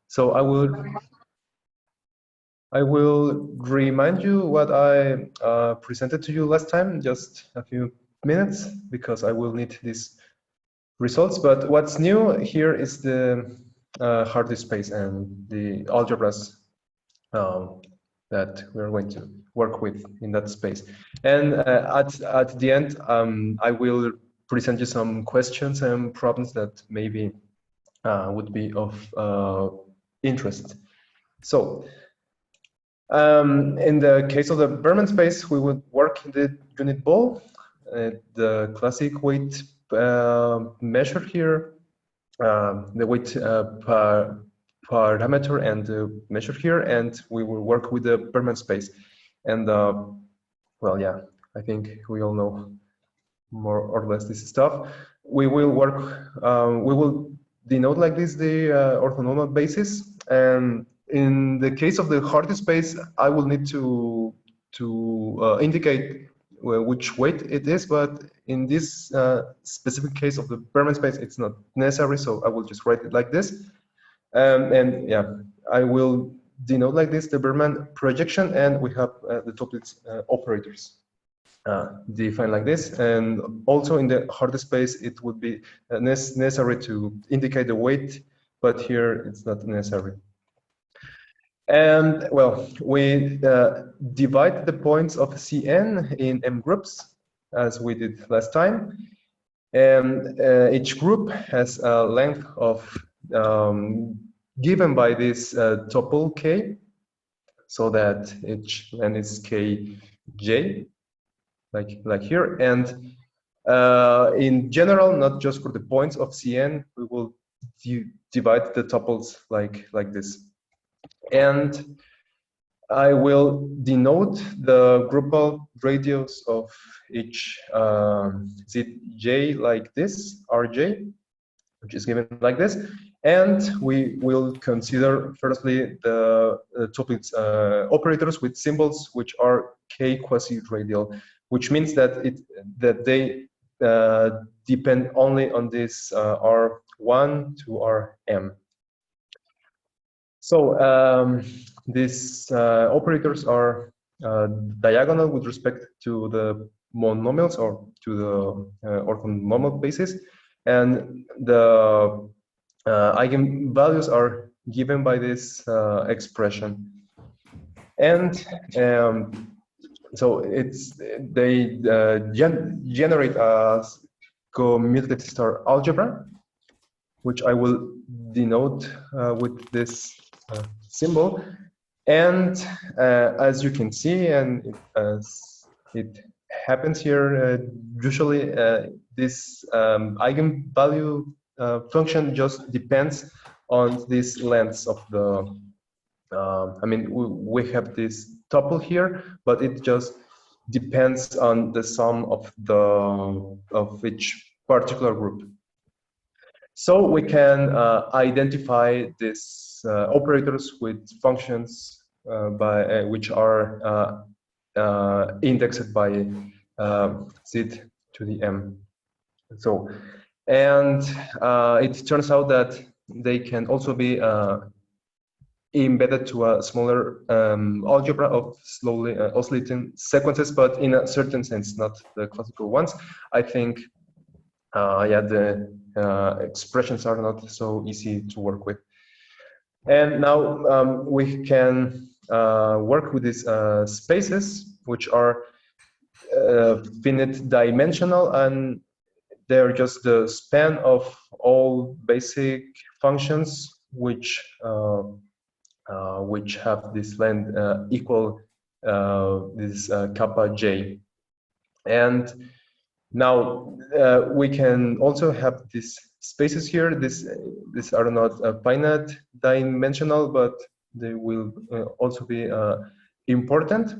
So I will remind you what I presented to you last time, just a few minutes, because I will need these results. But what's new here is the hard disk space and the algebras that we're going to work with in that space. And at the end, I will present you some questions and problems that maybe would be of interest. So, in the case of the Bergman space, we would work in the unit ball, the classic weight measure here, the weight parameter and the measure here, and we will work with the Bergman space. And well, yeah, I think we all know more or less this stuff. We will work, we will denote like this the orthonormal basis, and in the case of the hard disk space, I will need to indicate which weight it is, but in this specific case of the Bergman space, it's not necessary, so I will just write it like this. And yeah, I will denote like this the Bergman projection, and we have the Toeplitz operators defined like this. And also in the hard disk space, it would be necessary to indicate the weight, but here it's not necessary. And well, we divide the points of Cn in m groups, as we did last time. And each group has a length of given by this tuple k, so that each length is kj, like here. And in general, not just for the points of Cn, we will divide the tuples like this. And I will denote the groupal radius of each zj like this, rj, which is given like this. And we will consider firstly the Toeplitz operators with symbols which are k quasi-radial, which means that they depend only on this R1 to Rm. So these operators are diagonal with respect to the monomials or to the orthonormal basis, and the eigenvalues are given by this expression. And so they generate a commutative star algebra, which I will denote with this symbol. And as you can see, and as it happens here, usually this eigenvalue function just depends on this length of the, I mean, we have this tuple here, but it just depends on the sum of each particular group. So we can identify these operators with functions by which are indexed by z to the m. So, and it turns out that they can also be embedded to a smaller algebra of slowly oscillating sequences, but in a certain sense, not the classical ones. I think, yeah, the expressions are not so easy to work with. And now we can work with these spaces, which are finite dimensional, and they're just the span of all basic functions which have this length equal this kappa j. And now we can also have these spaces here. These are not finite dimensional, but they will also be important.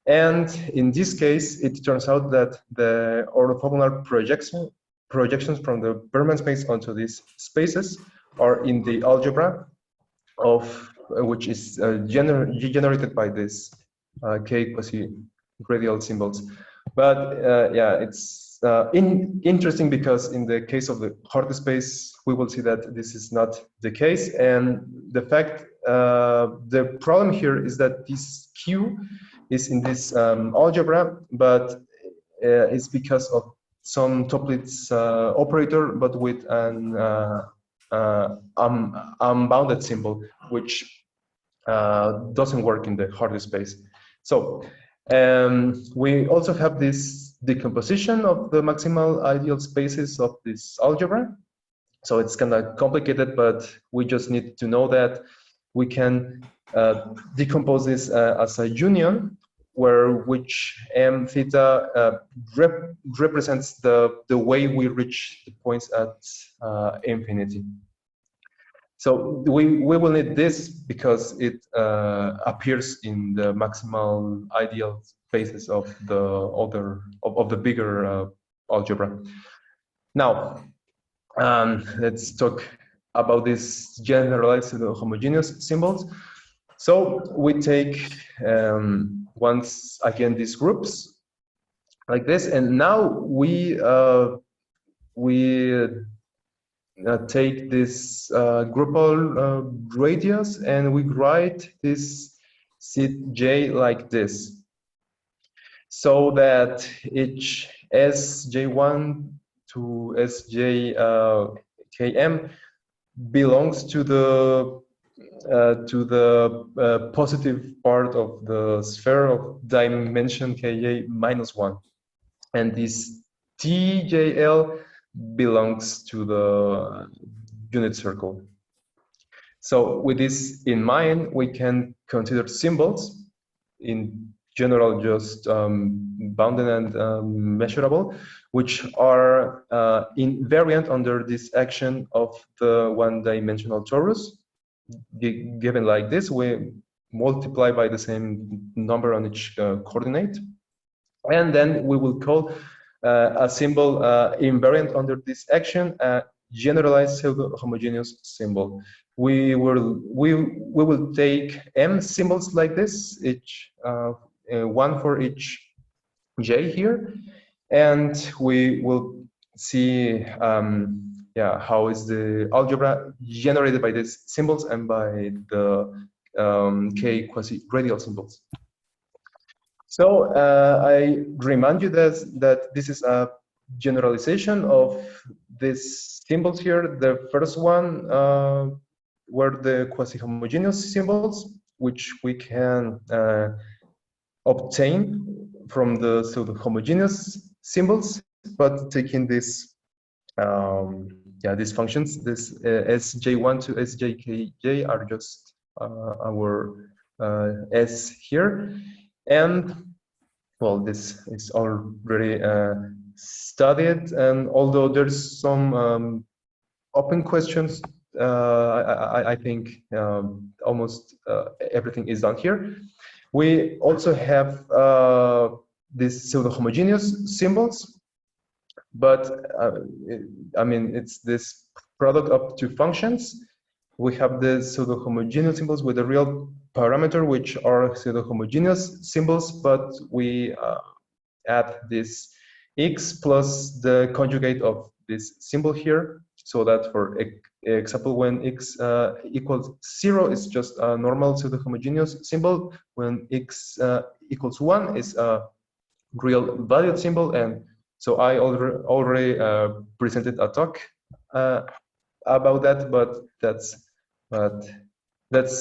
And in this case, it turns out that the orthogonal projections from the Bergman space onto these spaces are in the algebra of which is generated by this k quasi-radial symbols. But yeah, it's is interesting because in the case of the Hort space, we will see that this is not the case. And the fact, the problem here is that this Q is in this algebra, but it's because of some Toeplitz operator, but with an unbounded symbol, which doesn't work in the Hort space. So we also have this decomposition of the maximal ideal spaces of this algebra. So it's kind of complicated, but we just need to know that we can decompose this as a union, where which m theta represents the way we reach the points at infinity. So we will need this because it appears in the maximal ideal spaces of the bigger algebra. Now let's talk about these generalized homogeneous symbols. So we take once again these groups like this, and now we take this groupal radius and we write this Cj like this, so that each Sj1 to Sjkm belongs to the positive part of the sphere of dimension Ka minus 1, and this Tjl belongs to the unit circle. So with this in mind, we can consider symbols, in general just bounded and measurable, which are invariant under this action of the one-dimensional torus. Given like this, we multiply by the same number on each coordinate, and then we will call a symbol invariant under this action a generalized pseudo-homogeneous symbol. We will take m symbols like this, each one for each j here, and we will see how is the algebra generated by these symbols and by the k quasi-radial symbols. So I remind you that this is a generalization of these symbols here. The first one were the quasi-homogeneous symbols, which we can obtain from the pseudo-homogeneous symbols, but taking this these functions, this Sj1 to Sjkj are just our S here. And well, this is already studied, and although there's some open questions, I think almost everything is done here. We also have these pseudo-homogeneous symbols, but I mean, it's this product of two functions. We have the pseudo-homogeneous symbols with a real parameter, which are pseudo-homogeneous symbols, but we add this x plus the conjugate of this symbol here, so that for example, when x equals 0 is just a normal pseudo-homogeneous symbol. When x equals 1 is a real valued symbol. And so I already presented a talk about that, but that's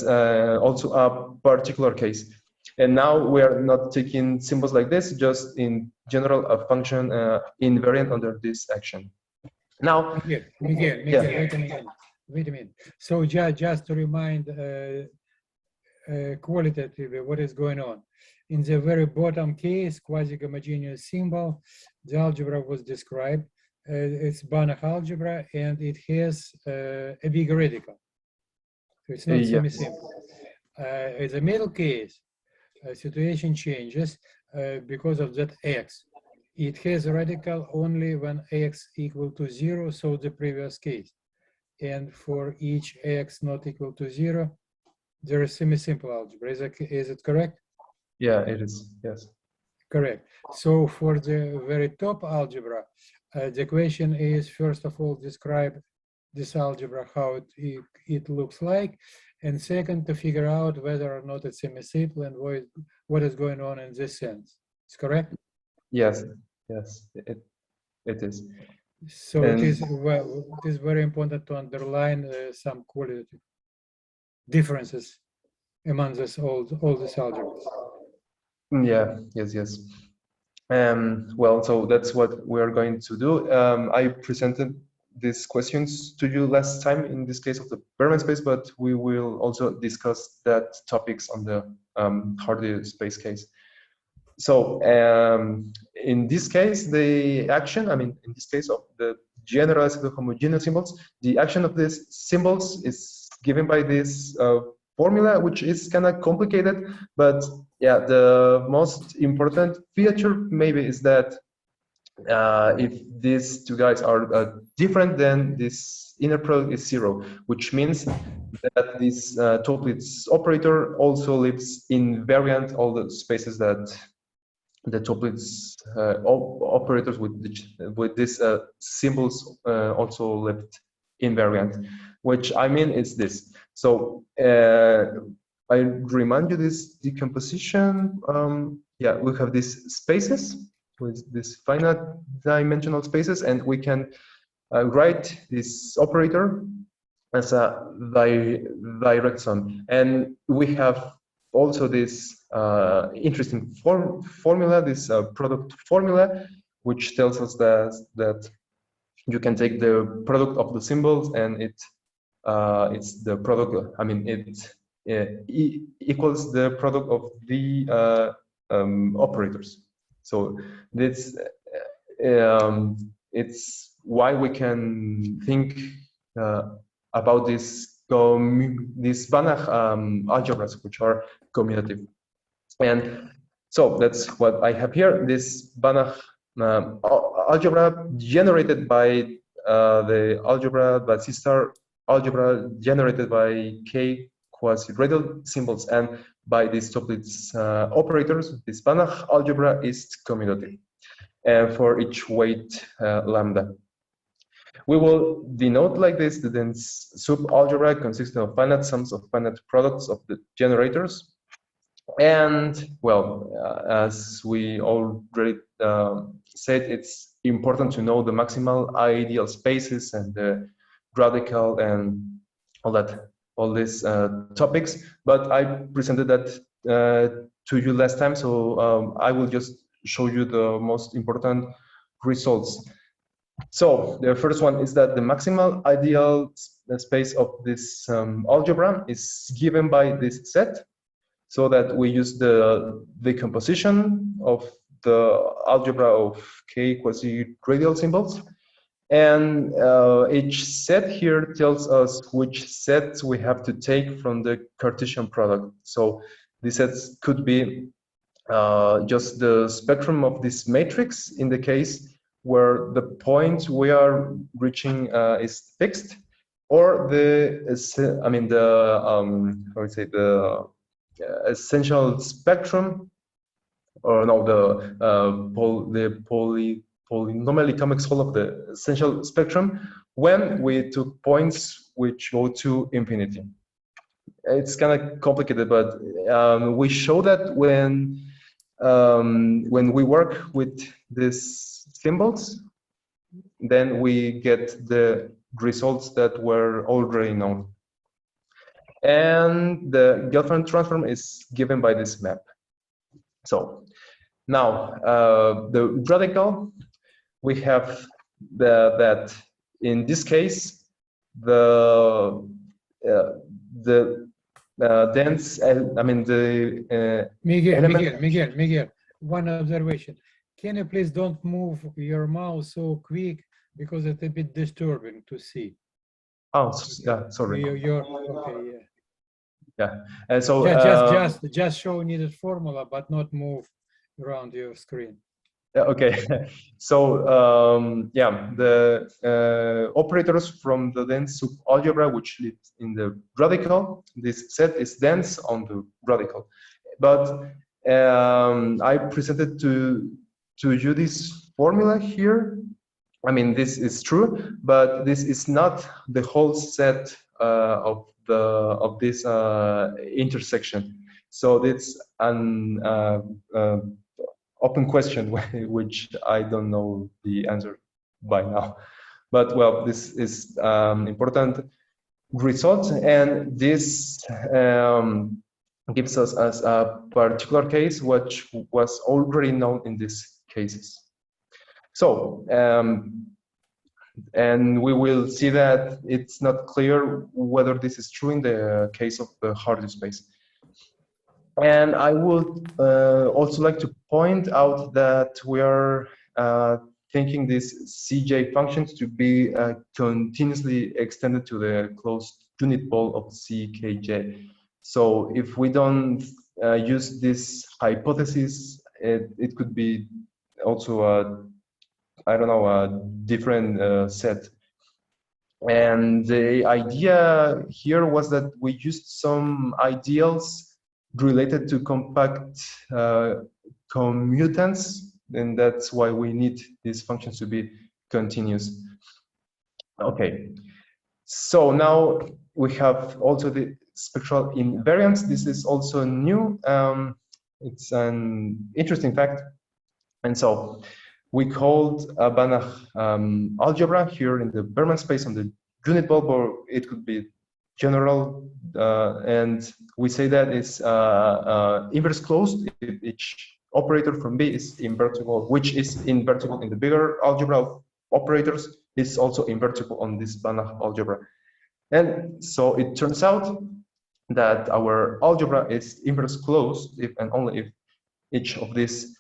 also a particular case. And now we are not taking symbols like this, just in general a function invariant under this action. Now, Miguel, wait a minute. So just to remind qualitatively what is going on. In the very bottom case, quasi-homogeneous symbol, the algebra was described. It's Banach algebra, and it has a big radical. So it's not semi-simple. In the middle case, situation changes because of that x. It has a radical only when x equal to 0, so the previous case. And for each x not equal to 0, there is semi-simple algebra. Is it correct? Yeah, it is, yes. Correct. So for the very top algebra, the question is, first of all, describe this algebra, how it looks like, and second, to figure out whether or not it's semi-simple and what is going on in this sense. Is correct? Yes, yes, it is. So And it is very important to underline some qualitative differences among all these algebras. yeah, yes. Well, so that's what we're going to do. I presented these questions to you last time in this case of the Bergman space, but we will also discuss that topics on the Hardy space case. So in this case, the action, in this case of the generalized homogeneous symbols, the action of these symbols is given by this formula, which is kind of complicated, but yeah, the most important feature maybe is that if these two guys are different, then this inner product is 0, which means that this Toeplitz operator also lives invariant all the spaces that the Toeplitz operators with these symbols also left invariant, which is this. So I remind you this decomposition. Yeah, we have these spaces with these finite dimensional spaces, and we can write this operator as a direct sum. And we have also this interesting formula, this product formula, which tells us that you can take the product of the symbols and it's the product. It equals the product of the operators. So this it's why we can think about these Banach algebras, which are commutative. And so that's what I have here. This Banach algebra generated by the algebra, by C-star algebra generated by K quasi-radial symbols and by these Toeplitz operators. This Banach algebra is commutative for each weight lambda. We will denote like this the dense subalgebra consisting of finite sums of finite products of the generators. And well, as we already said, it's important to know the maximal ideal spaces and the radical and all these topics. But I presented that to you last time, so I will just show you the most important results. So the first one is that the maximal ideal space of this algebra is given by this set, so that we use the decomposition of the algebra of K quasi-radial symbols. And each set here tells us which sets we have to take from the Cartesian product. So these sets could be just the spectrum of this matrix in the case where the point we are reaching is fixed, or the essential spectrum, or no, the polynomially comic whole of the essential spectrum when we took points which go to infinity. It's kind of complicated, but we show that when we work with these symbols, then we get the results that were already known. And the Gelfand transform is given by this map. So now the radical, we have that in this case the dense, Miguel, one observation. Can you please don't move your mouse so quick, because it's a bit disturbing to see. Oh, yeah, sorry. Okay, yeah. Yeah, and so just show needed formula, but not move around your screen. Okay, so yeah, the operators from the dense subalgebra which live in the radical, this set is dense on the radical, but I presented to you this formula here. I mean, this is true, but this is not the whole set of this intersection. So it's an open question which I don't know the answer by now. But well, this is important result, and this gives us as a particular case which was already known in these cases. So, and we will see that it's not clear whether this is true in the case of the Hardy space. And I would also like to point out that we are thinking these CJ functions to be continuously extended to the closed unit ball of CKJ. So if we don't use this hypothesis, it could be also a, I don't know, a different set. And the idea here was that we used some ideals related to compact commutants, and that's why we need these functions to be continuous. Okay, so now we have also the spectral invariance. This is also new. It's an interesting fact. And so we called a Banach algebra here in the Bergman space on the unit ball, or it could be general, and we say that it's inverse closed if each operator from B is invertible, which is invertible in the bigger algebra of operators, is also invertible on this Banach algebra. And so it turns out that our algebra is inverse closed if and only if each of these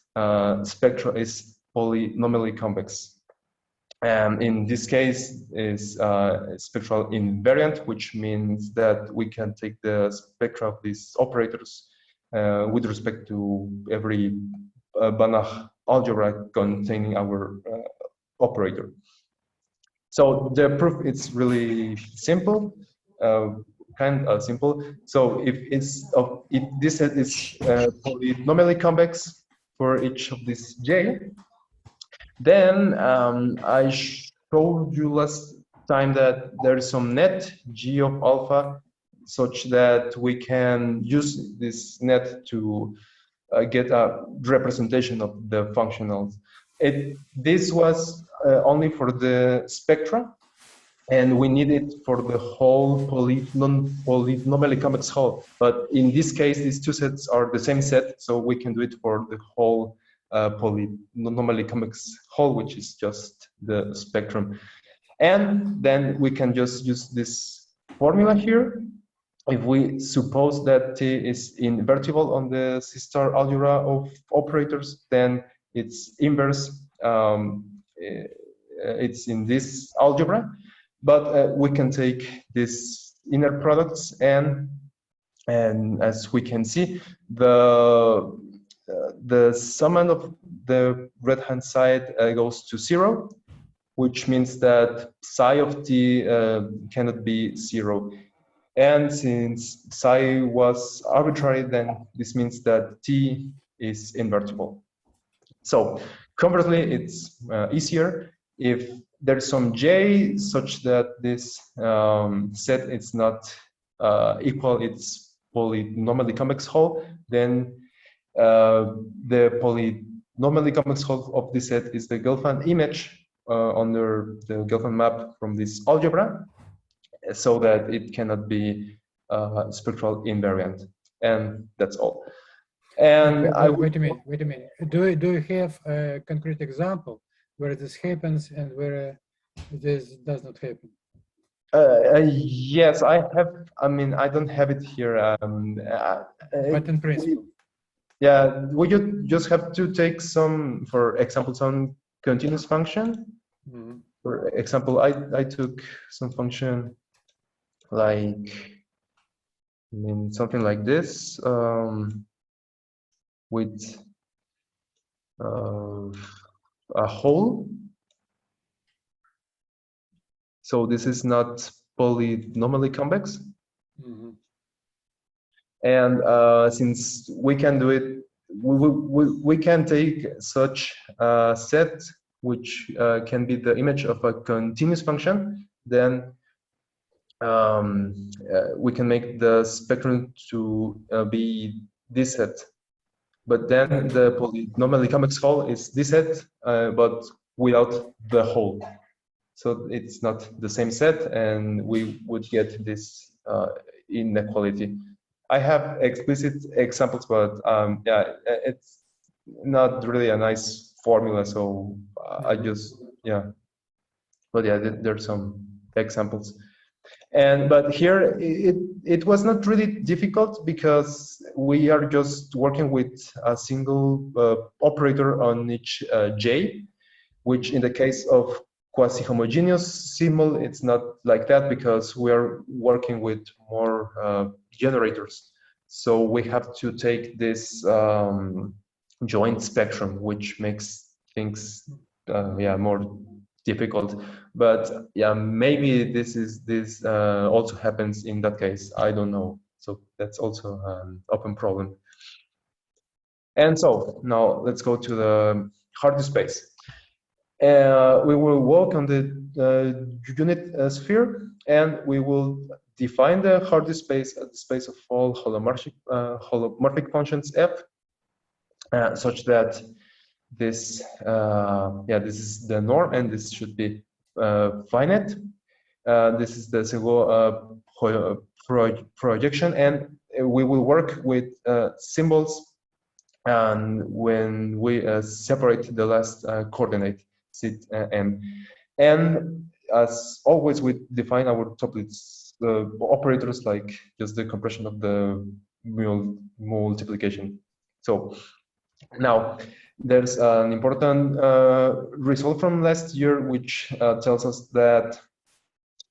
spectra is polynomially convex. And in this case is spectral invariant, which means that we can take the spectra of these operators with respect to every Banach algebra containing our operator. So the proof is really simple, kind of simple. So if this set is polynomially convex for each of these J, then I showed you last time that there is some net G of alpha such that we can use this net to get a representation of the functionals. This was only for the spectra, and we need it for the whole polynomially convex whole. But in this case, these two sets are the same set, so we can do it for the whole polynomially convex whole, which is just the spectrum. And then we can just use this formula here. If we suppose that T is invertible on the C-star algebra of operators, then its inverse, it's in this algebra. But we can take these inner products, and as we can see, the summand of the right-hand side goes to 0, which means that psi of T cannot be 0. And since psi was arbitrary, then this means that T is invertible. So conversely, it's easier if there's some J such that this set is not equal its polynomially convex whole, then the polynomially convex whole of this set is the Gelfand image under the Gelfand map from this algebra, so that it cannot be spectral invariant. And that's all. And wait a minute. Do you have a concrete example where this happens and where this does not happen? Yes, I have. I mean, I don't have it here. But in principle. Yeah, we just have to take some, for example, some continuous function. Mm-hmm. For example, I took some function like, I mean, something like this, with a whole. So this is not polynomially convex. Mm-hmm. And since we can do it we can take such a set, which can be the image of a continuous function. Then we can make the spectrum to be this set. But then the polynomial convex hull is this set, but without the hole. So it's not the same set, and we would get this inequality. I have explicit examples, but yeah, it's not really a nice formula. So I just, yeah. But yeah, there's some examples. But here it was not really difficult because we are just working with a single operator on each j, which in the case of quasi-homogeneous symbol, it's not like that because we are working with more generators. So we have to take this joint spectrum, which makes things yeah, more difficult. But yeah, maybe this also happens in that case. I don't know. So that's also an open problem. And so now let's go to the Hardy space. We will work on the unit sphere, and we will define the Hardy space as the space of all holomorphic functions f, such that this yeah, this is the norm, and this should be finite. This is the Seminario projection, and we will work with symbols, and when we separate the last coordinate sit m, and as always we define our Toeplitz operators like just the compression of the multiplication. So now there's an important result from last year which tells us that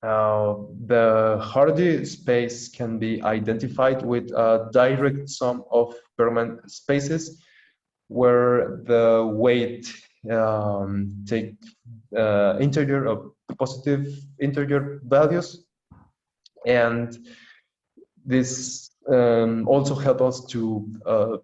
the Hardy space can be identified with a direct sum of Bergman spaces where the weight take integer of positive integer values, and this also help us to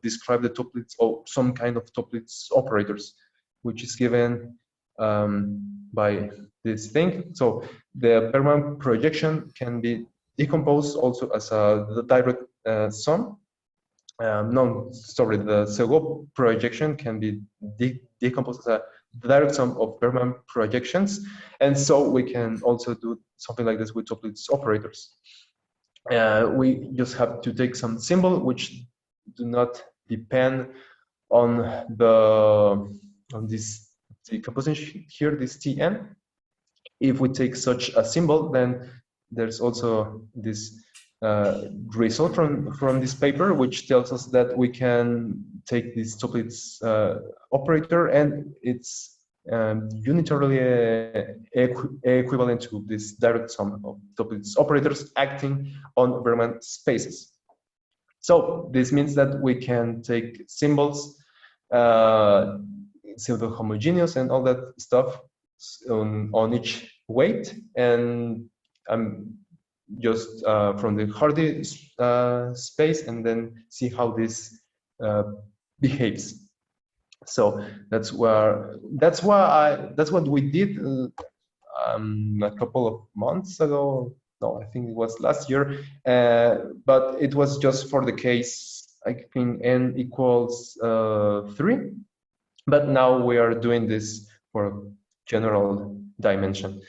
describe the Toeplitz or some kind of Toeplitz operators, which is given by this thing. So the Bergman projection can be decomposed also as a direct sum. No, sorry, the Seminario projection can be decomposed as a direct sum of Bergman projections, and so we can also do something like this with Toeplitz operators. We just have to take some symbol which do not depend on this decomposition here, this Tn. If we take such a symbol, then there's also this result from this paper, which tells us that we can take this Toeplitz operator, and it's unitarily equivalent to this direct sum of Toeplitz operators acting on Bergman spaces. So this means that we can take symbols, pseudo-homogeneous and all that stuff on each weight, and just from the Hardy space, and then see how this behaves. So that's what we did a couple of months ago. No, I think it was last year, but it was just for the case, I think n equals 3. But now we are doing this for a general dimension.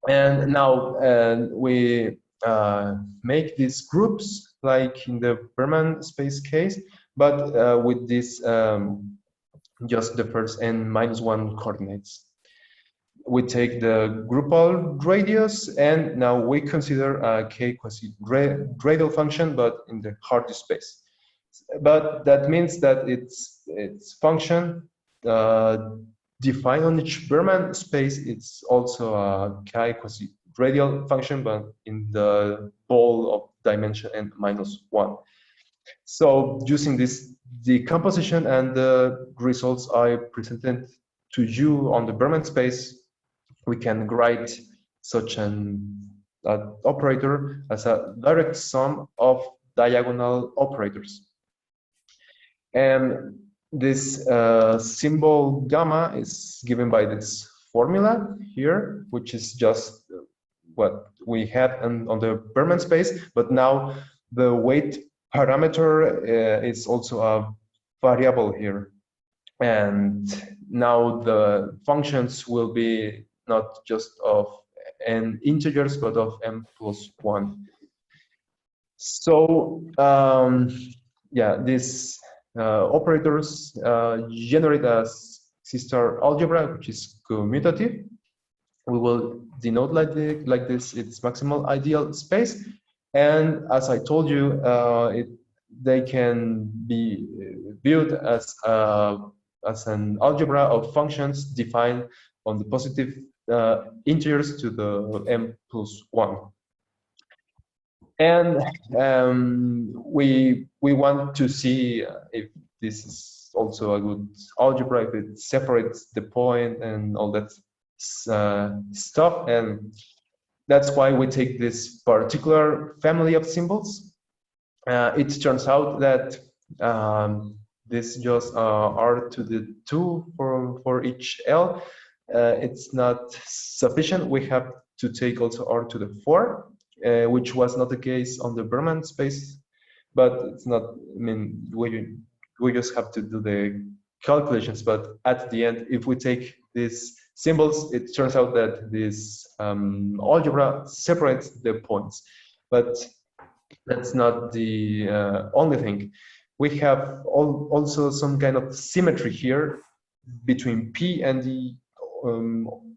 And now we make these groups like in the Bergman space case, but with this just the first n-1 coordinates. We take the groupal radius, and now we consider a k quasi-radial function, but in the Hardy space. But that means that its function defined on each Bergman space, it's also a chi quasi-radial function, but in the ball of dimension n-1. So using this decomposition and the results I presented to you on the Bergman space, we can write such an operator as a direct sum of diagonal operators. And this symbol gamma is given by this formula here, which is just what we had on the Bergman space, but now the weight parameter is also a variable here. And now the functions will be not just of n integers, but of m plus 1. So yeah, these operators generate a C-star algebra, which is commutative. We will denote like this its maximal ideal space. And as I told you, they can be viewed as an algebra of functions defined on the positive integers to the m plus 1. And we want to see if this is also a good algebra, if it separates the point and all that stuff. And that's why we take this particular family of symbols. It turns out that this just r to the 2 for each L. It's not sufficient. We have to take also r to the 4. Which was not the case on the Bergman space, but it's not, I mean, we just have to do the calculations, but at the end, if we take these symbols, it turns out that this algebra separates the points, but that's not the only thing. We have also some kind of symmetry here between p and the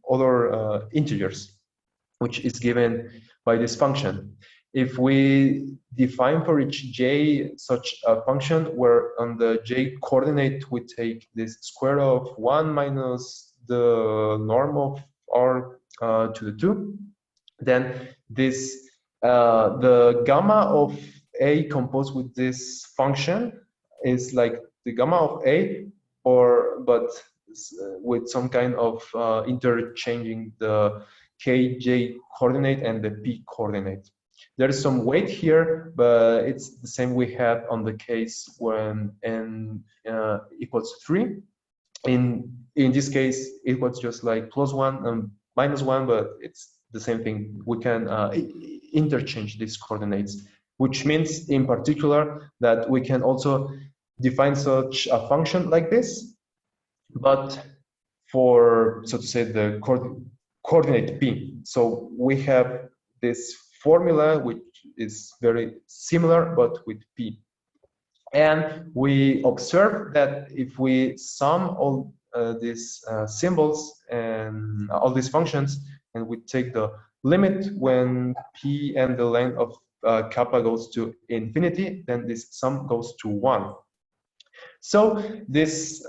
other integers, which is given by this function. If we define for each j such a function where on the j coordinate we take this square of 1 minus the norm of r to the 2, then this the gamma of a composed with this function is like the gamma of a, but with some kind of interchanging the kj coordinate and the p coordinate. There's some weight here, but it's the same we had on the case when n equals 3. In this case, it was just like +1 and -1, but it's the same thing. We can interchange these coordinates, which means in particular that we can also define such a function like this, but for, so to say, the coordinate p. So we have this formula which is very similar but with p. And we observe that if we sum all these symbols and all these functions, and we take the limit when p and the length of kappa goes to infinity, then this sum goes to 1. So this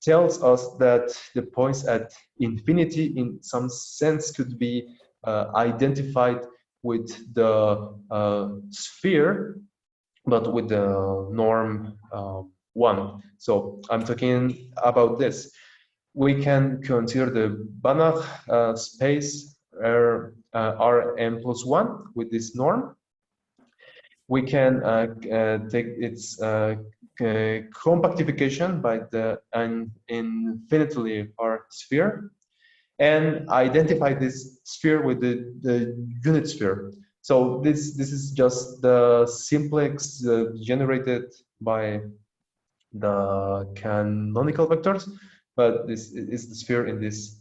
tells us that the points at infinity in some sense could be identified with the sphere, but with the norm 1. So I'm talking about this. We can consider the Banach space Rm plus 1 with this norm. We can take its compactification by an infinitely R sphere and identify this sphere with the unit sphere. So this is just the simplex generated by the canonical vectors, but this is the sphere in this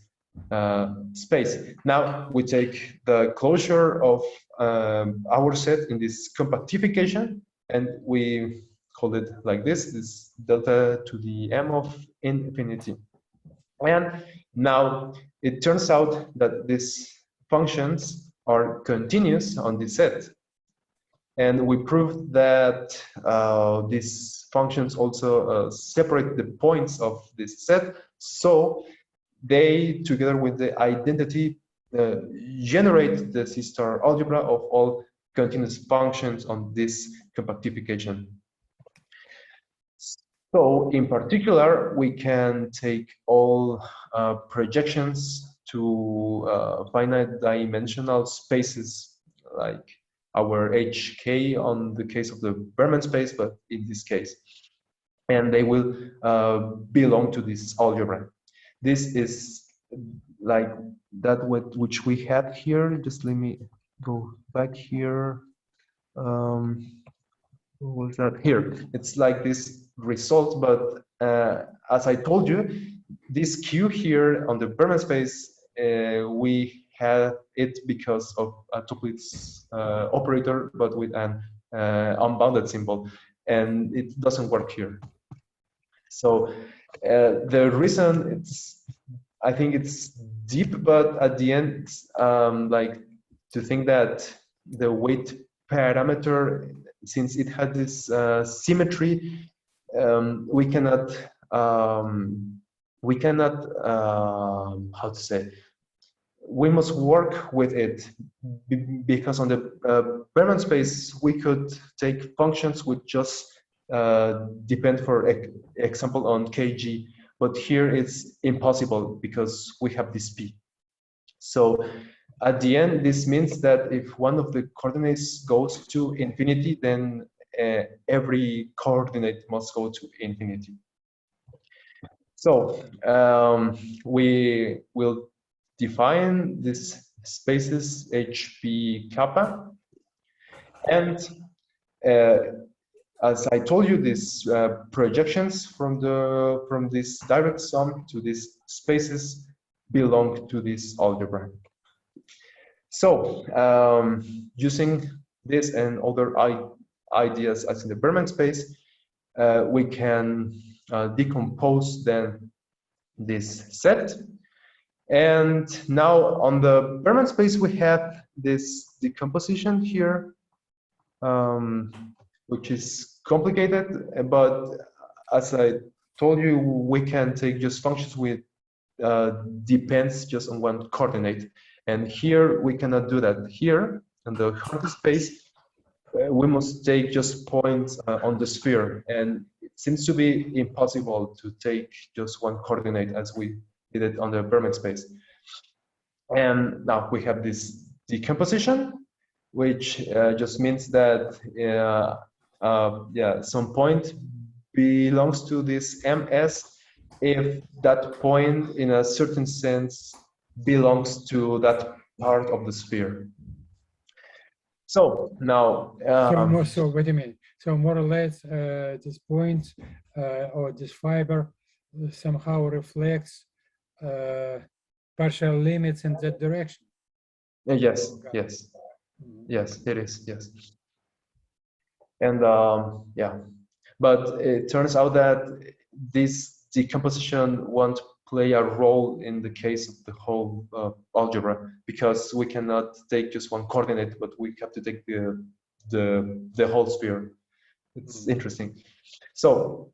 space. Now we take the closure of our set in this compactification, and we call it like this delta to the m of infinity. And now it turns out that these functions are continuous on this set. And we proved that these functions also separate the points of this set. So they, together with the identity, generate the C-star algebra of all continuous functions on this compactification. So in particular, we can take all projections to finite dimensional spaces, like our HK on the case of the Bergman space, but in this case. and they will belong to this algebra. This is like that which we had here. Just let me go back here. What was that here? It's like this result, but as I told you, this Q here on the Bergman space, we had it because of a Toeplitz operator, but with an unbounded symbol, and it doesn't work here. So the reason I think it's deep, but at the end, it's like to think that the weight parameter, since it had this symmetry, we cannot how to say, we must work with it, because on the Bergman space we could take functions which just depend, for example, on kg, but here it's impossible because we have this p. So at the end, this means that if one of the coordinates goes to infinity, then every coordinate must go to infinity. So we will define these spaces HP kappa, and as I told you, these projections from this direct sum to these spaces belong to this algebra. So using this and other ideas as in the Bergman space, we can decompose then this set. And now on the Bergman space, we have this decomposition here, which is complicated, but as I told you, we can take just functions with depends just on one coordinate. And here we cannot do that. Here in the Hardy space, we must take just points on the sphere, and it seems to be impossible to take just one coordinate as we did it on the Bergman space. And now we have this decomposition, which just means that some point belongs to this MS if that point in a certain sense belongs to that part of the sphere. So now so wait a minute, so more or less this point or this fiber somehow reflects partial limits in that direction. Yes, yes, yes, it is, yes. And yeah, but it turns out that this decomposition won't play a role in the case of the whole algebra, because we cannot take just one coordinate, but we have to take the whole sphere. It's interesting. So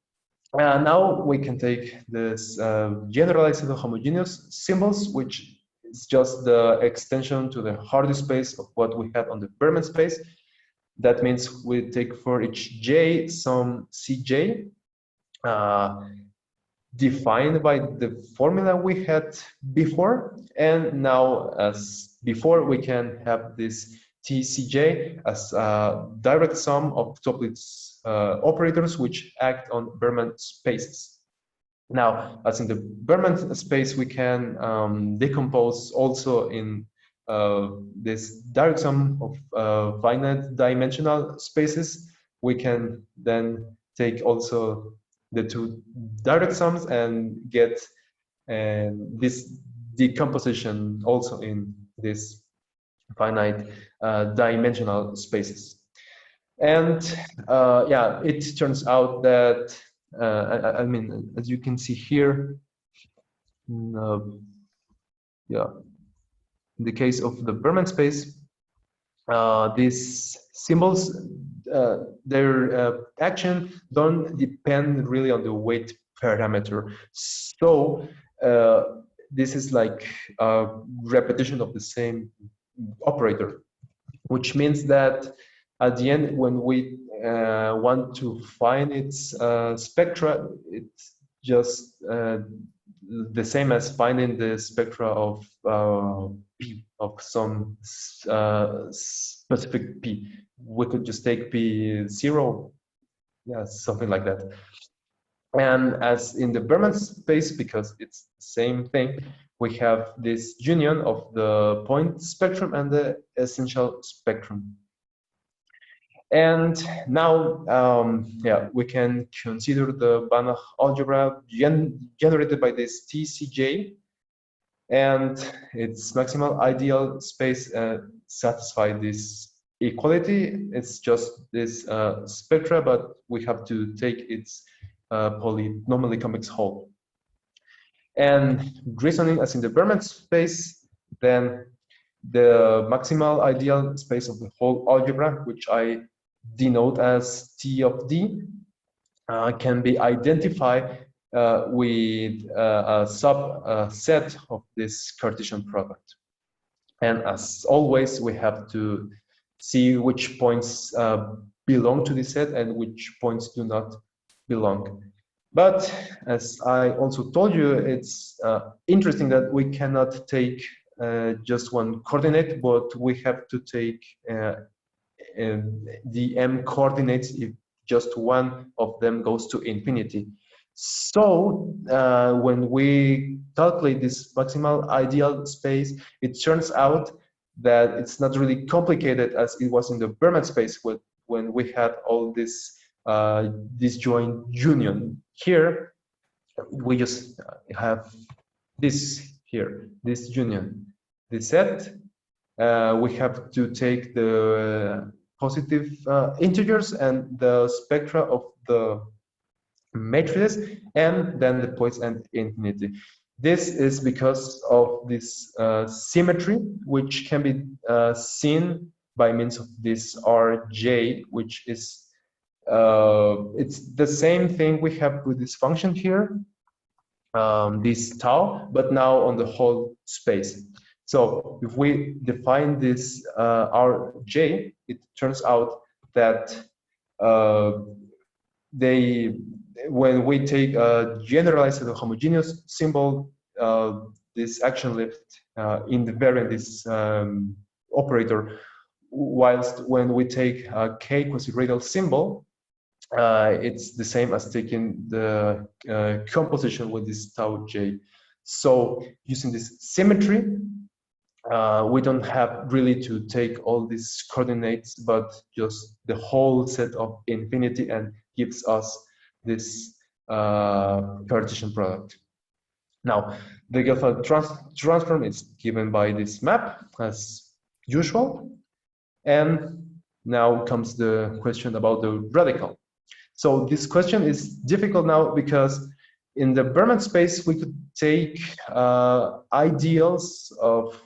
now we can take this generalized homogeneous symbols, which is just the extension to the Hardy space of what we had on the Bergman space. That means we take for each j some Cj defined by the formula we had before, and now as before we can have this TCJ as a direct sum of Toeplitz operators which act on Bergman spaces. Now, as in the Bergman space, we can decompose also in this direct sum of finite dimensional spaces. We can then take also the two direct sums and get this decomposition also in this finite dimensional spaces. And yeah, it turns out that I mean, as you can see here, yeah, in the case of the Bergman space, these symbols, their action don't depend really on the weight parameter. So this is like a repetition of the same operator, which means that at the end, when we want to find its spectra, it's just the same as finding the spectra of P, of some specific P. We could just take P0, yeah, something like that. And as in the Bergman space, because it's the same thing, we have this union of the point spectrum and the essential spectrum. And now, yeah, we can consider the Banach algebra generated by this TCJ, and its maximal ideal space satisfy this equality. It's just this spectra, but we have to take its polynomially convex whole. And reasoning as in the Bergman space, then the maximal ideal space of the whole algebra, which I denote as T of D, can be identified with a subset of this Cartesian product. And as always, we have to see which points belong to this set and which points do not belong. But as I also told you, it's interesting that we cannot take just one coordinate, but we have to take the m coordinates if just one of them goes to infinity. So when we calculate this maximal ideal space, it turns out that it's not really complicated as it was in the Bergman space when we had all this disjoint union. Here, we just have this here, this union, this set. We have to take the positive integers and the spectra of the matrices, and then the points and infinity. This is because of this symmetry, which can be seen by means of this Rj, which is it's the same thing we have with this function here, this tau, but now on the whole space. So if we define this Rj, it turns out that when we take a generalized homogeneous symbol, this action lift invariant this operator, whilst when we take a k quasi-radial symbol, it's the same as taking the composition with this tau j. So using this symmetry, we don't have really to take all these coordinates, but just the whole set of infinity, and gives us this Cartesian product. Now, the Gelfand transform is given by this map as usual. And now comes the question about the radical. So this question is difficult now because in the Bergman space, we could take ideals of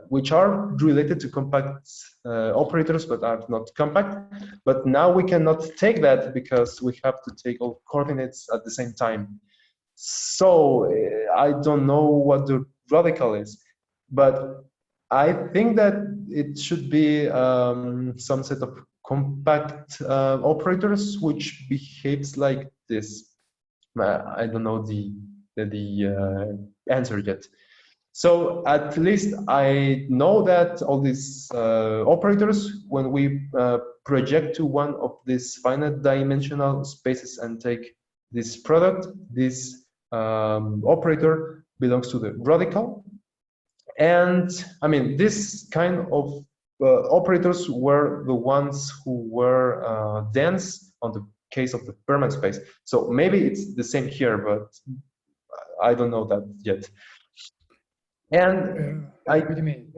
which are related to compact operators, but are not compact. But now we cannot take that because we have to take all coordinates at the same time. So I don't know what the radical is, but I think that it should be some set of compact operators which behaves like this. I don't know the answer yet. So at least I know that all these operators, when we project to one of these finite dimensional spaces and take this product, this operator belongs to the radical. And I mean, this kind of operators were the ones who were dense on the case of the Bergman space. So maybe it's the same here, but I don't know that yet. And what do you mean?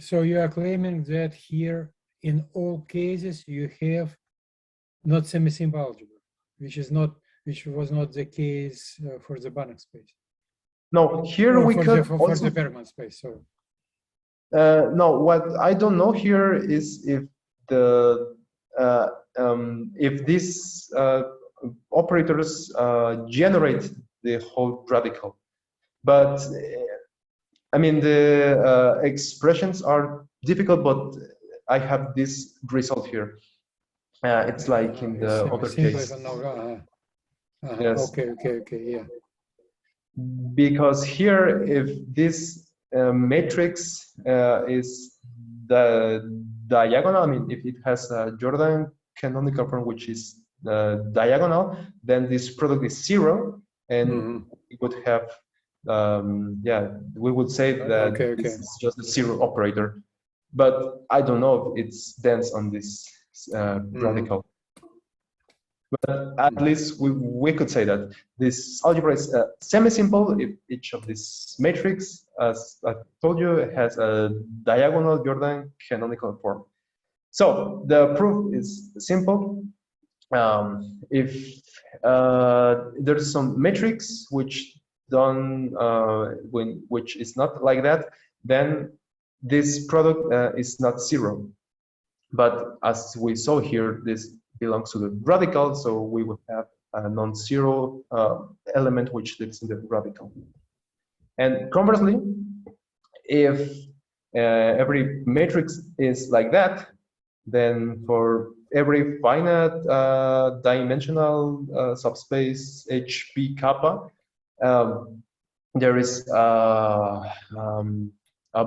So you are claiming that here, in all cases, you have not semi-simple algebra, which was not the case for the Banach space. No, here we could for the Bergman space. So no, what I don't know here is if the if these operators generate the whole radical, but I mean the expressions are difficult, but I have this result here. It's like in the other case. Yes. Okay, yeah. Because here, if this matrix is the diagonal, I mean, if it has a Jordan canonical form, which is diagonal, then this product is 0, and we would have, yeah, we would say that this is just a 0 operator. But I don't know if it's dense on this radical. But at least we could say that this algebra is semi-simple if each of these matrix, as I told you, has a diagonal Jordan canonical form. So the proof is simple. If there's some matrix which don't which is not like that, then this product is not 0. But as we saw here, this belongs to the radical, so we would have a non-zero element which lives in the radical. And conversely, if every matrix is like that, then for every finite dimensional subspace HP kappa, there is a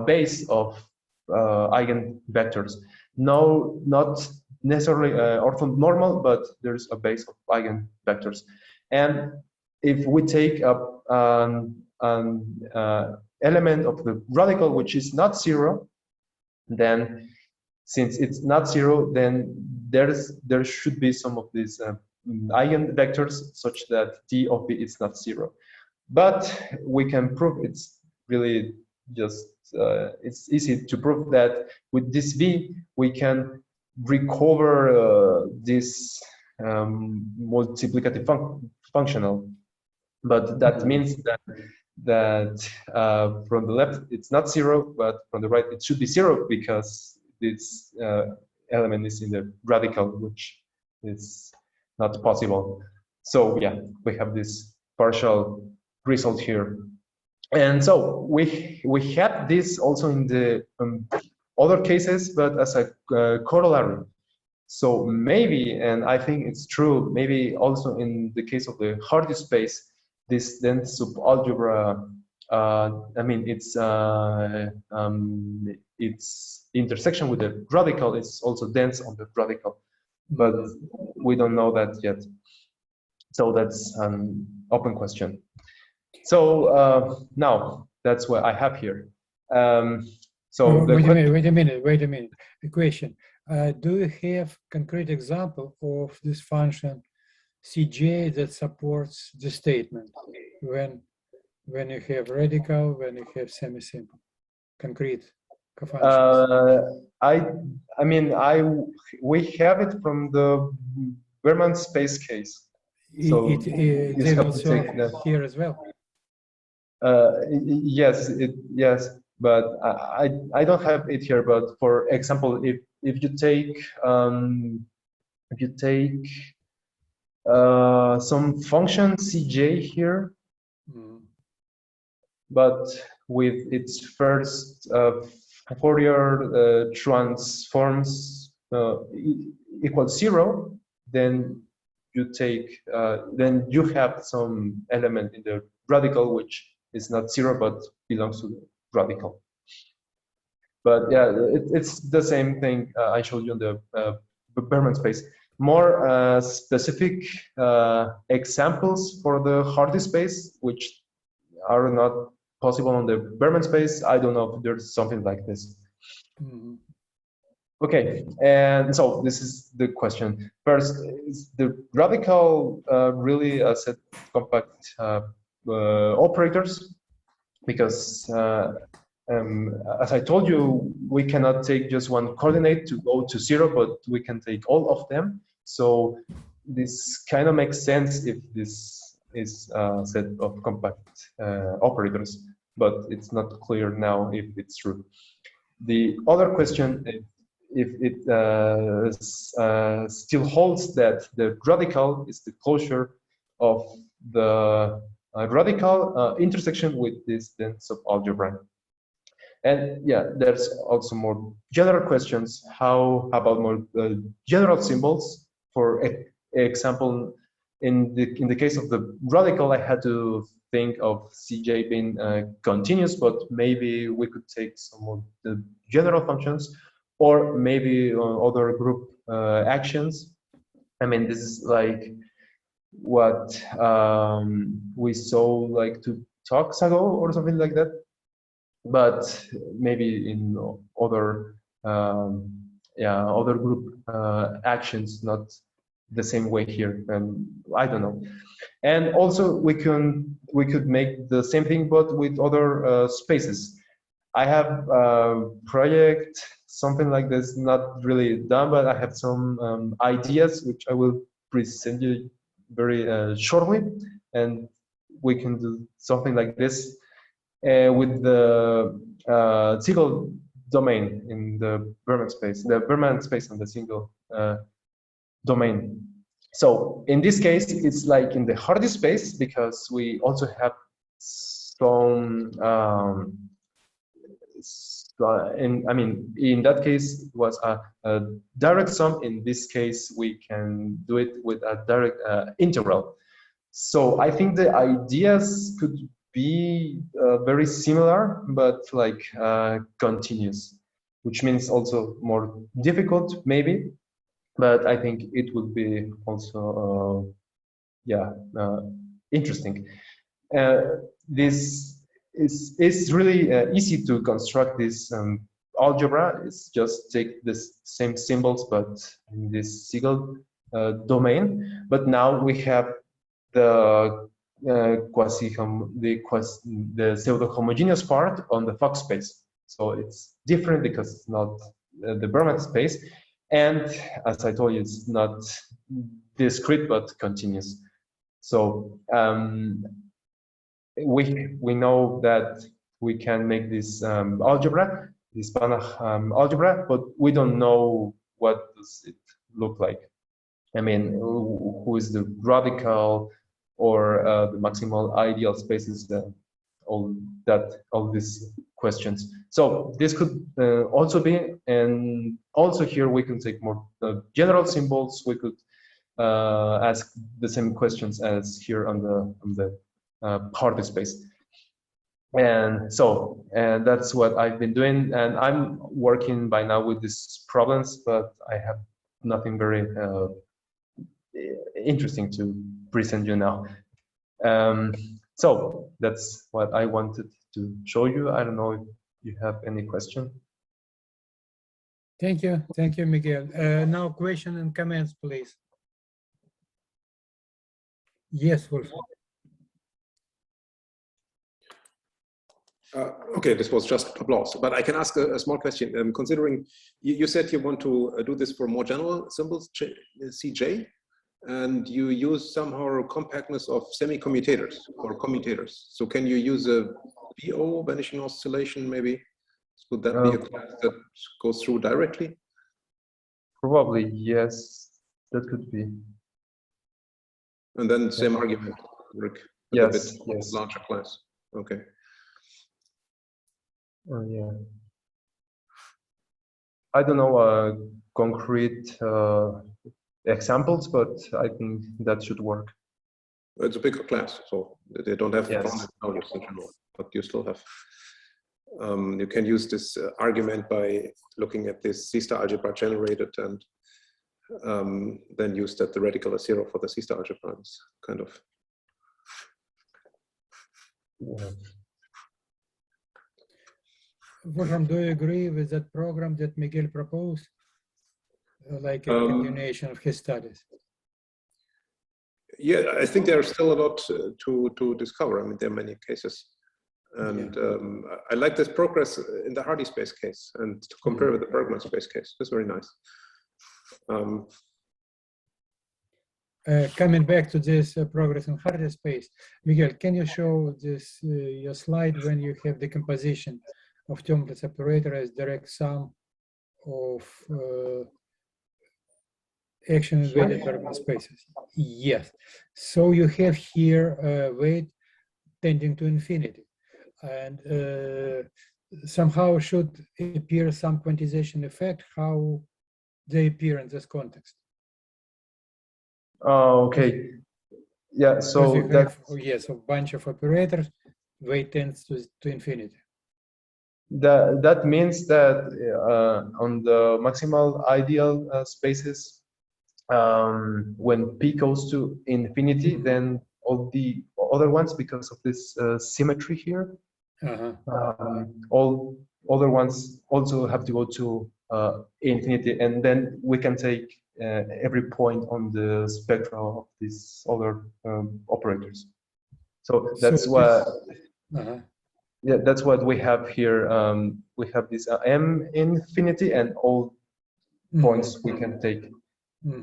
base of eigenvectors. No, not necessarily orthonormal, but there's a base of eigenvectors. And if we take up an element of the radical which is not 0, then since it's not 0, then there should be some of these eigenvectors such that d of b is not 0. But we can prove it's really just it's easy to prove that with this v we can recover this multiplicative functional, but that means that from the left it's not 0, but from the right it should be 0 because this element is in the radical, which is not possible. So yeah, we have this partial result here. And so we had this also in the other cases, but as a corollary. So maybe, and I think it's true, maybe also in the case of the Hardy space, this dense subalgebra, I mean, its intersection with the radical is also dense on the radical, but we don't know that yet. So that's an open question. So now that's what I have here. So wait a minute. The question: do you have concrete example of this function Cj that supports the statement when you have radical, when you have semi-simple, concrete cofunctions? I mean, we have it from the Bergman space case. So it also here as well. Yes, yes, but I don't have it here. But for example, if you take some function Cj here, but with its first Fourier transforms equals 0, then you take then you have some element in the radical which is not 0 but belongs to the radical. But yeah, it's the same thing I showed you in the Bergman space. More specific examples for the Hardy space, which are not possible on the Bergman space. I don't know if there's something like this. Okay, and so this is the question. First, is the radical really a set of compact operators? Because as I told you, we cannot take just one coordinate to go to 0, but we can take all of them. So this kind of makes sense if this is a set of compact operators, but it's not clear now if it's true. The other question, if it still holds that the radical is the closure of the radical intersection with this dense subalgebra. And yeah, there's also more general questions. How about more general symbols? For example, in the case of the radical, I had to think of Cj being continuous, but maybe we could take some of the general functions, or maybe other group actions. I mean, this is like what we saw like 2 talks ago or something like that, but maybe in other other group actions, not the same way here. And I don't know. And also we could make the same thing, but with other spaces. I have a project, something like this, not really done, but I have some ideas which I will present you very shortly, and we can do something like this with the single domain in the Bergman space, the Bergman space on the single domain. So in this case, it's like in the Hardy space, because we also have some I mean, in that case, it was a direct sum. In this case, we can do it with a direct integral. So I think the ideas could be very similar, but like continuous, which means also more difficult, maybe. But I think it would be also, interesting. This is really easy to construct this algebra. It's just take the same symbols, but in this single domain. But now we have the the pseudo-homogeneous part on the Fock space. So it's different because it's not the Bergman space. And as I told you, it's not discrete, but continuous. So we know that we can make this algebra, this Banach algebra, but we don't know what does it look like. I mean, who is the radical or the maximal ideal spaces, all these questions. So this could also be, and also here we can take more general symbols. We could ask the same questions as here on the Hardy space. And so, and that's what I've been doing, and I'm working by now with these problems, but I have nothing very interesting to present you now. So that's what I wanted to show you. I don't know if you have any question. Thank you, Miguel. Now question and comments, please. Yes, Wolf. Okay, this was just applause, but I can ask a small question. Considering you said you want to do this for more general symbols, CJ, and you use somehow compactness of semi-commutators or commutators. So can you use a VO, vanishing oscillation, maybe? Would that be a class that goes through directly? Probably, yes, that could be. And then same argument, Rick. Yes, a bit larger class. Okay. Yeah. I don't know concrete examples, but I think that should work. It's a bigger class, so they don't have yes. values in general, but you still have. You can use this argument by looking at this C-star algebra generated and then use that the radical is 0 for the C-star algebra. It's kind of. Yeah. Wolfram, do you agree with that program that Miguel proposed? Like a continuation of his studies? Yeah, I think there's still a lot to discover. I mean, there are many cases. And I like this progress in the Hardy space case and to compare with the Bergman space case. That's very nice. Coming back to this progress in Hardy space, Miguel, can you show this your slide when you have the composition of Toeplitz operator as direct sum of action and weighted Bergman spaces? Yes. So you have here weight tending to infinity, and somehow should appear some quantization effect. How they appear in this context? Okay. Yeah. So that yes, a bunch of operators, weight tends to infinity. That means that on the maximal ideal spaces, when p goes to infinity, then all the other ones, because of this symmetry here, all other ones also have to go to infinity, and then we can take every point on the spectra of these other operators. So that's what. Yeah, that's what we have here. We have this m infinity and all points we can take.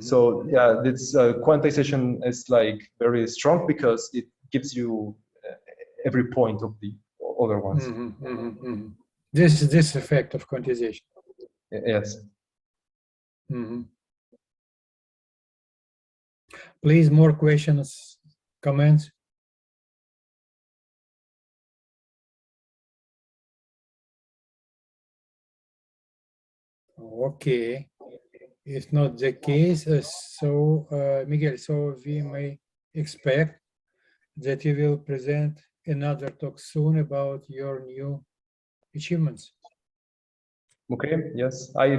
So yeah, this quantization is like very strong because it gives you every point of the other ones. This is this effect of quantization. Yes. Please, more questions, comments? Okay. If not the case, Miguel, so we may expect that you will present another talk soon about your new achievements. Okay. Yes. I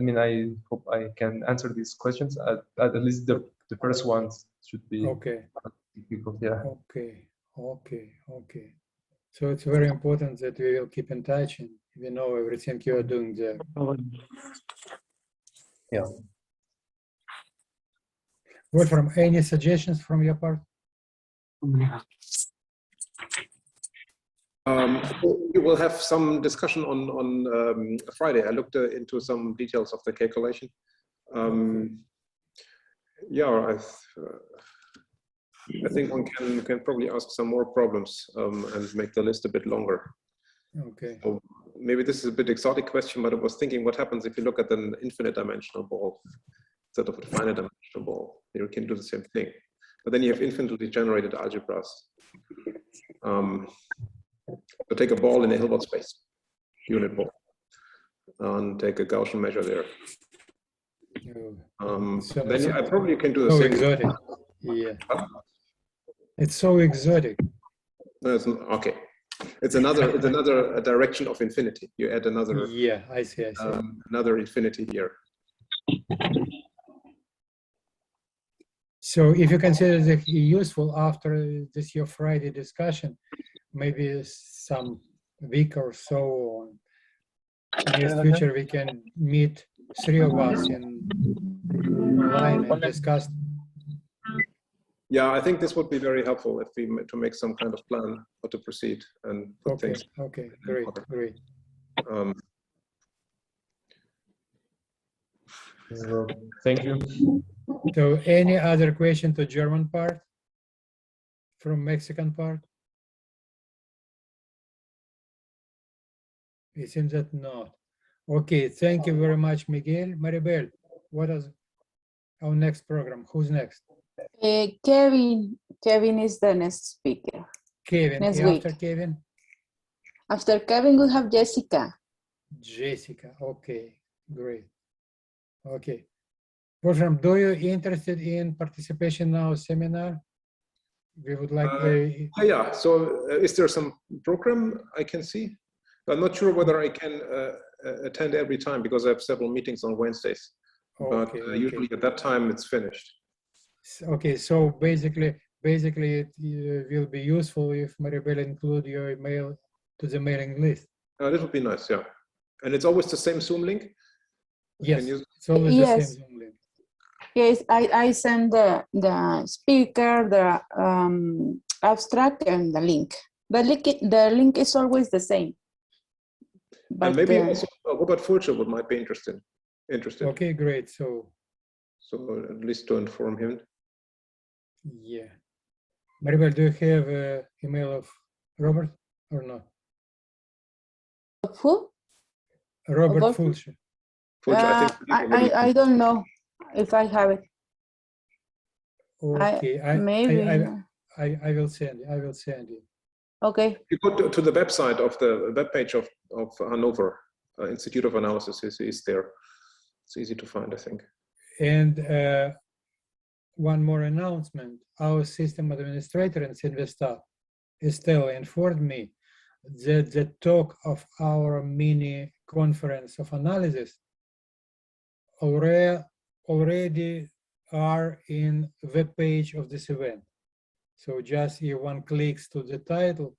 mean, I hope I can answer these questions. At least the first ones should be difficult. Yeah. Okay. So it's very important that we will keep in touch and we know everything you are doing there. Yeah. Wolfram, any suggestions from your part? We will have some discussion on Friday. I looked into some details of the calculation. Yeah, I think one can probably ask some more problems and make the list a bit longer. Okay. So maybe this is a bit exotic question, but I was thinking, what happens if you look at an infinite dimensional ball instead of a finite dimensional ball? You can do the same thing, but then you have infinitely generated algebras. So take a ball in a Hilbert space, unit ball, and take a Gaussian measure there. Then I probably can do the same. Exotic. Yeah. It's so exotic. No, it's not, okay. It's another direction of infinity. You add another. Yeah, I see. Another infinity here. So if you consider it useful after this your Friday discussion, maybe some week or so in the future we can meet 3 of us in online and discuss. Yeah, I think this would be very helpful if we to make some kind of plan how to proceed and put things. Okay, great. Thank you. So any other question to German part from Mexican part? It seems that not. Okay, thank you very much, Miguel. Maribel, what is our next program? Who's next? Kevin is the next speaker. Kevin. Next After week. Kevin? After Kevin, we have Jessica. Jessica, okay, great. Okay. Wolfram, do you interested in participation in our seminar? We would like yeah, so is there some program I can see? I'm not sure whether I can attend every time because I have several meetings on Wednesdays. But usually at that time it's finished. Okay, so basically it will be useful if Maribel include your email to the mailing list. That would be nice, yeah. And it's always the same Zoom link? Yes, it's always the same Zoom link. Yes, I send the speaker, the abstract, and the link. The link is always the same. But and maybe also Robert Fulcher might be interested. Okay, great. So at least to inform him. Yeah. Maribel, do you have an email of Robert or not? Of who? Robert Fulcher. I don't know if I have it. Okay, maybe. I will send you. Okay. You go to the website of the webpage of Hanover Institute of Analysis is there. It's easy to find, I think. And one more announcement. Our system administrator in Cinvestav, Estelle, informed me that the talk of our mini conference of analysis already are in web page of this event. So just if one clicks to the title,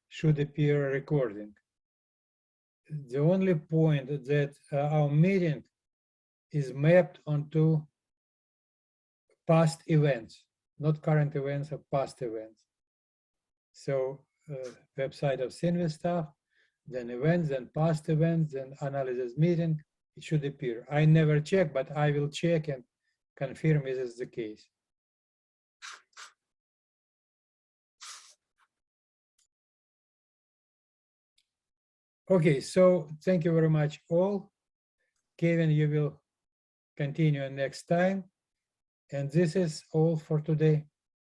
should appear a recording. The only point that our meeting is mapped onto past events, not current events or past events. So website of Cinvestav, then events, then past events, then analysis meeting, it should appear. I never check, but I will check and confirm if it's the case. Okay, so thank you very much all. Kevin, you will continue next time. And this is all for today.